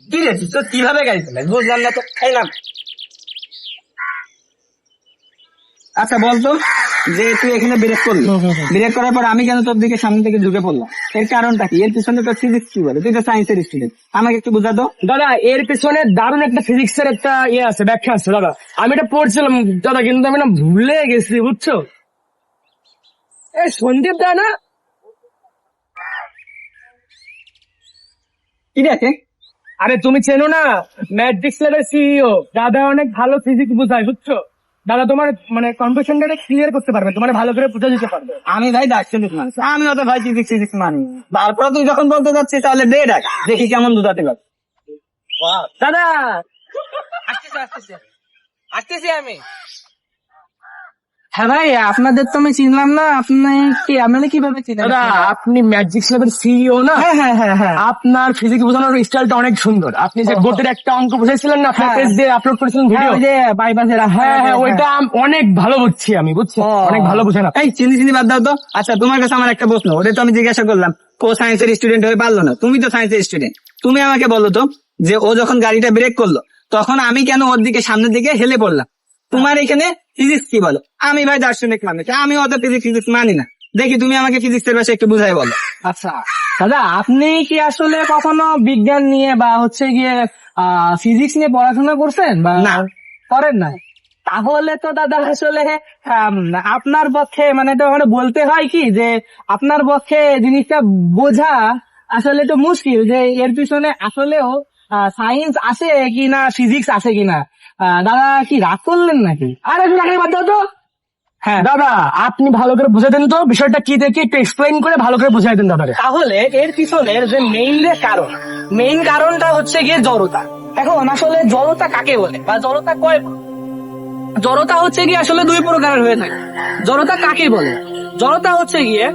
কি রে তুই তো কিভাবে গাড়ি চালাস বুঝলাম না তো, খাইলাম। আচ্ছা বলতো, যে তুই এখানে ব্রেক করলি, ব্রেক করার পর আমি কেন তোর দিকে সামনে থেকে ঢুকে পড়লাম, এর কারণটা কি? এর পিছনে তো ফিজিক্স কি বলে, তুই তো সায়েন্সের স্টুডেন্ট, আমাকে একটু বুঝা তো। দাদা এর পেছনে দারুণ একটা ফিজিক্স এর একটা ইয়ে আছে, ব্যাখ্যা আছে দাদা। আমি এটা পড়ছিলাম দাদা, কিন্তু আমি না ভুলে গেছি বুঝছো। এই সন্দীপ দা না? কি দেখে? আরে তুমি চেনো না, ম্যাট্রিক্স ল্যাবের সিইও দাদা, অনেক ভালো ফিজিক্স বোঝায় বুঝছো। দাদা তোমার মানে কনফিউশনটা ক্লিয়ার করতে পারবে, তোমার ভালো করে বুঝা দিতে পারবে। আমি ভাই দার্শনিক মানুষ, আমি অত ভাই ফিজিক্স ফিজিক্স মানি। তারপরে তুই যখন বলতে যাচ্ছিস তাহলে দে ডাক, দেখি কেমন বুঝাতে পার। দাদা আসতেছি আসতেছি আসতেছি আমি। হ্যাঁ ভাই, আপনাদের তো আমি চিনলাম না। আপনি কিভাবে চিনলেন? দাদা আপনি ম্যাট্রিক্স ল্যাবের সিইও না? হ্যাঁ হ্যাঁ হ্যাঁ হ্যাঁ। আপনার ফিজিক্স বোঝানোর স্টাইলটা অনেক সুন্দর। আপনি যে গোটের একটা অঙ্ক বুঝাইছিলেন না, আপনার পেজ দিয়ে আপলোড করেছিলেন হ্যাঁ, ভিডিও। ওই যে বাইপাসের। হ্যাঁ হ্যাঁ, ওইটা অনেক ভালো বুঝছি আমি, বুঝছি অনেক ভালো বুঝে না। এই চিনি চিনি বাদ দাও তো। আচ্ছা তোমার কাছে আমার একটা প্রশ্ন, ওটা তো আমি জিজ্ঞাসা করলাম, ও সায়েন্সের স্টুডেন্ট হয়ে পারলো না, তুমি তো সায়েন্সের স্টুডেন্ট, তুমি আমাকে বলো তো, যে ও যখন গাড়িটা ব্রেক করলো তখন আমি কেন ওর দিকে সামনের দিকে হেলে পড়লাম? তোমার এখানে ফিজিক্স কি বলো? আমি ভাই দার্শনিক মানুষ, আমি অত ফিজিক্স ফিজিক্স মানি না। দেখি তুমি আমাকে ফিজিক্সের ভাষায় একটু বুঝাই বলো। আচ্ছা দাদা, আপনি কি আসলে কখনো বিজ্ঞান নিয়ে বা হচ্ছে গিয়ে ফিজিক্স নিয়ে পড়াশোনা করছেন বা না। করেন না? তাহলে তো দাদা আসলে আপনার পক্ষে মানে তো মানে বলতে হয় কি যে আপনার পক্ষে জিনিসটা বোঝা আসলে তো মুশকিল, যে এর পিছনে আসলেও সায়েন্স আছে কিনা, ফিজিক্স আছে কিনা। দাদা কি রাগ করলেন নাকি? আর একটু রাখলে বাদ দাও তো। হ্যাঁ দাদা, আপনি ভালো করে বুঝাই দেন তো বিষয়টা কি, দেখে একটু এক্সপ্লেইন করে ভালো করে বুঝাই দেন দাদা। তাহলে এর পিছনের যে মেইন কারণটা হচ্ছে গিয়ে জড়তা। এখন আসলে জড়তা কাকে বলে বা জড়তা কয় প্রকার? জড়তা হচ্ছে গিয়ে আসলে দুই প্রকারের হয়ে থাকে। জড়তা কাকে বলে? জড়তা হচ্ছে গিয়ে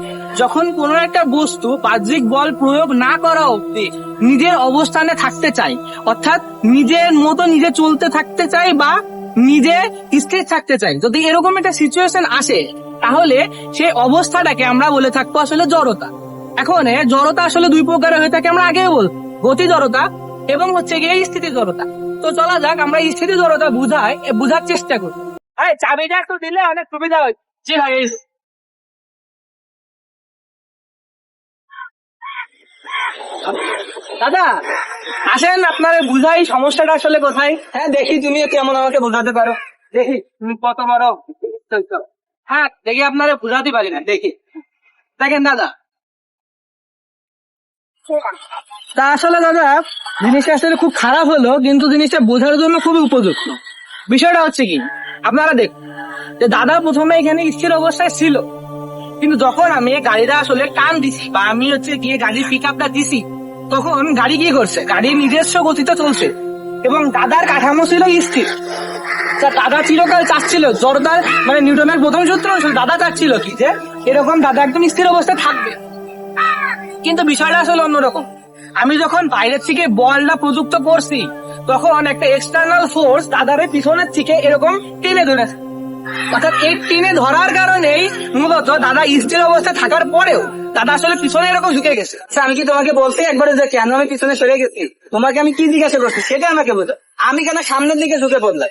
যখন কোন একটা বস্তু বাহ্যিক বল প্রয়োগ না করা অবধি নিজের অবস্থানে থাকতে চায়, অর্থাৎ নিজের মতো নিজে চলতে থাকতে চায় বা নিজে স্থির থাকতে চায়, যদি এরকম একটা সিচুয়েশন আসে তাহলে সেই অবস্থাটাকে আমরা বলে থাকবো আসলে জড়তা। এখন জড়তা আসলে দুই প্রকারের হয়ে থাকে, আমরা আগেও বল, গতি জড়তা এবং হচ্ছে গিয়ে স্থিতি জড়তা। তো চলা যাক, আমরা স্থিতি জড়তা বুঝার চেষ্টা করি। আরে চাবিটা একটু দিলে অনেক সুবিধা হয়। জি ভাই। দাদা আসেন আপনার বুঝাই সমস্যাটা আসলে কোথায়। হ্যাঁ দেখি তুমি কেমন আমাকে বোঝাতে পারো, দেখি তুমি কত বড়। হ্যাঁ দেখি আপনারা বুঝাতে পারি না, দেখি। দেখেন দাদা, তা আসলে দাদা জিনিসটা আসলে খুব খারাপ হলো, কিন্তু জিনিসটা বোঝার জন্য খুবই উপযুক্ত। বিষয়টা হচ্ছে কি, আপনারা দেখুন যে দাদা প্রথমে এখানে স্থির অবস্থায় ছিল, কিন্তু যখন আমি গাড়িটা আসলে টান দিছি বা আমি হচ্ছে গিয়ে গাড়ির পিক আপটা দিছি, তখন গাড়ি কি করছে, গাড়ির নিজস্ব গতিতে চলছে এবং দাদার কাঠামো ছিল স্থির। তা দাদা চিরকাল চাচ্ছিল জড়তার মানে নিউটনের প্রথম সূত্র অনুসারে দাদা চাচ্ছিল কি যে এরকম দাদা একদম স্থির অবস্থায় থাকবে। কিন্তু বিষয়টা আসলে অন্যরকম। আমি যখন বাইরের থেকে বলটা প্রযুক্ত করছি, তখন একটা এক্সটার্নাল ফোর্স দাদারে পিছনের থেকে এরকম টেনে ধরেছে। অর্থাৎ এই টেনে ধরার কারণেই মূলত দাদা স্থির অবস্থায় থাকার পরেও দাদা আসলে পিছনে এরকম ঝুঁকে গেছে। আচ্ছা আমি কি তোমাকে বলছি একবারে যে কেন আমি পিছনে সরে গেছি? তোমাকে আমি কি জিজ্ঞাসা করছি সেটা আমাকে বলো। আমি কেন সামনের দিকে ঝুঁকে পড়লাম?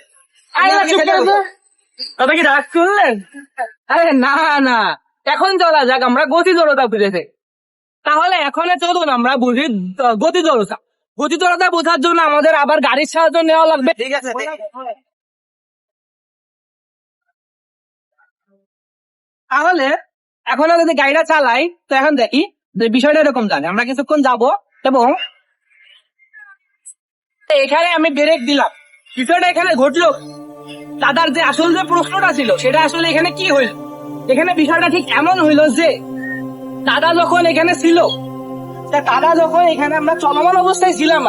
দাদা কি রাগ করলেন? আরে না না, এখন চলা যাক আমরা গতি জড়তা বুঝেছি। তাহলে এখন চলুন আমরা বুঝি গতি জড়তা। গতি জড়তা বোঝার জন্য আমাদের আবার গাড়ির সাহায্য নেওয়া লাগবে। ঠিক আছে তাহলে এখন যদি গাড়িটা চালাই, তো এখন দেখি যে বিষয়টা এরকম জানে, আমরা কিছুক্ষণ যাব এবং এখানে আমি ব্রেক দিলাম। বিষয়টা এখানে ঘটলো, দাদার যে আসল যে প্রশ্নটা ছিল সেটা আসলে এখানে কি হইল, এখানে বিষয়টা ঠিক এমন হইল যে দাদা যখন এখানে ছিল, দাদা যখন এখানে আমরা চলমান অবস্থায় ছিলাম,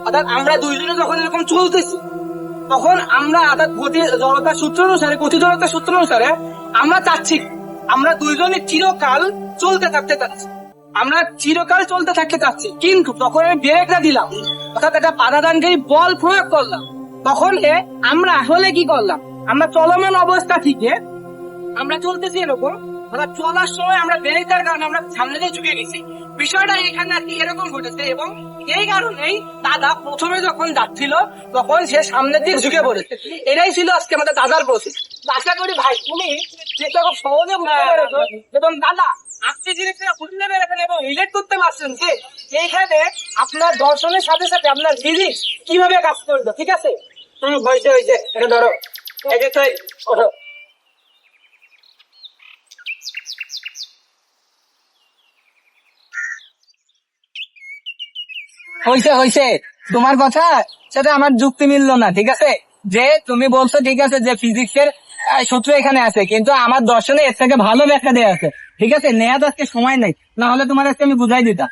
অর্থাৎ আমরা দুইজনে যখন এরকম চলতেছি, তখন আমরা অর্থাৎ গতি জড়তার সূত্র অনুসারে আমরা চাচ্ছি আমরা দুইজনে চিরকাল চলতে থাকতে চাচ্ছি, কিন্তু তখন আমি ব্রেকটা দিলাম, অর্থাৎ একটা বাধাদানকারী বল প্রয়োগ করলাম। তখন আমরা আসলে কি করলাম, আমরা চলমান অবস্থা থেকে আমরা চলতেছি এরকম, অর্থাৎ চলার সময় আমরা ব্রেক দেওয়ার কারণে আমরা সামনে দিয়ে ঝুঁকে গেছি। বিষয়টা এখানে আর কি এরকম ঘটেছে, এবং এই কারণেই দাদা প্রথমে যখন যাচ্ছিল তখন সে সামনের দিকে ঝুঁকে পড়েছে। এটাই ছিল আজকে আমাদের দাদার প্রসেস। আশা করি ভাই তুমি যেটা খুব সহজে বুঝতে পেরেছো, এবং দাদা আপনি জিনিসটা বুঝতে পেরেছেন এবং রিলেট করতে পারছেন যে এইখানে আপনার দর্শনের সাথে সাথে আপনার ফিজিক্স কিভাবে কাজ করবে। ঠিক আছে, হয়েছে হয়েছে, এটা ধরো, এই যে তাই ওঠো। হইছে হইছে, তোমার কথা সাথে আমার যুক্তি মিললো না। ঠিক আছে, যে তুমি বলছো ঠিক আছে যে ফিজিক্সের সূত্র এখানে আছে, কিন্তু আমার দর্শনে এর থেকে ভালো ব্যাখ্যা দেওয়া আছে। ঠিক আছে, নেহাত আজকে সময় নেই, না হলে তোমার আজকে আমি বুঝাই দিতাম।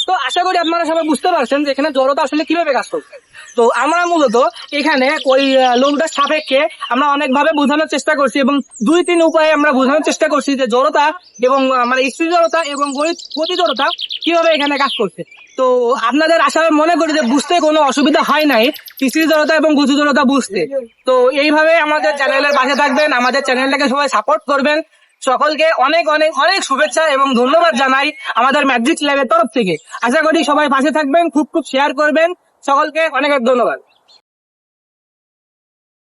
তো আশা করি আপনারা সবাই বুঝতে পারছেন যে এখানে জড়তা আসলে কিভাবে কাজ করছে। তো আমরা মূলত এখানে ওই লোকটার সাপেক্ষে আমরা অনেক ভাবে বোঝানোর চেষ্টা করছি, এবং 2-3 উপায়ে আমরা বোঝানোর চেষ্টা করছি যে জড়তা এবং মানে স্থির জড়তা এবং গতি জড়তা কিভাবে এখানে কাজ করছে। তো আপনাদের আশা মনে করি যে বুঝতে কোনো অসুবিধা হয় নাই স্থির জড়তা এবং গতি জড়তা বুঝতে। তো এইভাবে আমাদের চ্যানেলের পাশে থাকবেন, আমাদের চ্যানেলটাকে সবাই সাপোর্ট করবেন। সকলকে অনেক অনেক অনেক শুভেচ্ছা এবং ধন্যবাদ জানাই আমাদের ম্যাজিক ল্যাবের তরফ থেকে। আশা করি সবাই পাশে থাকবেন, খুব খুব শেয়ার করবেন। সকলকে অনেক ধন্যবাদ।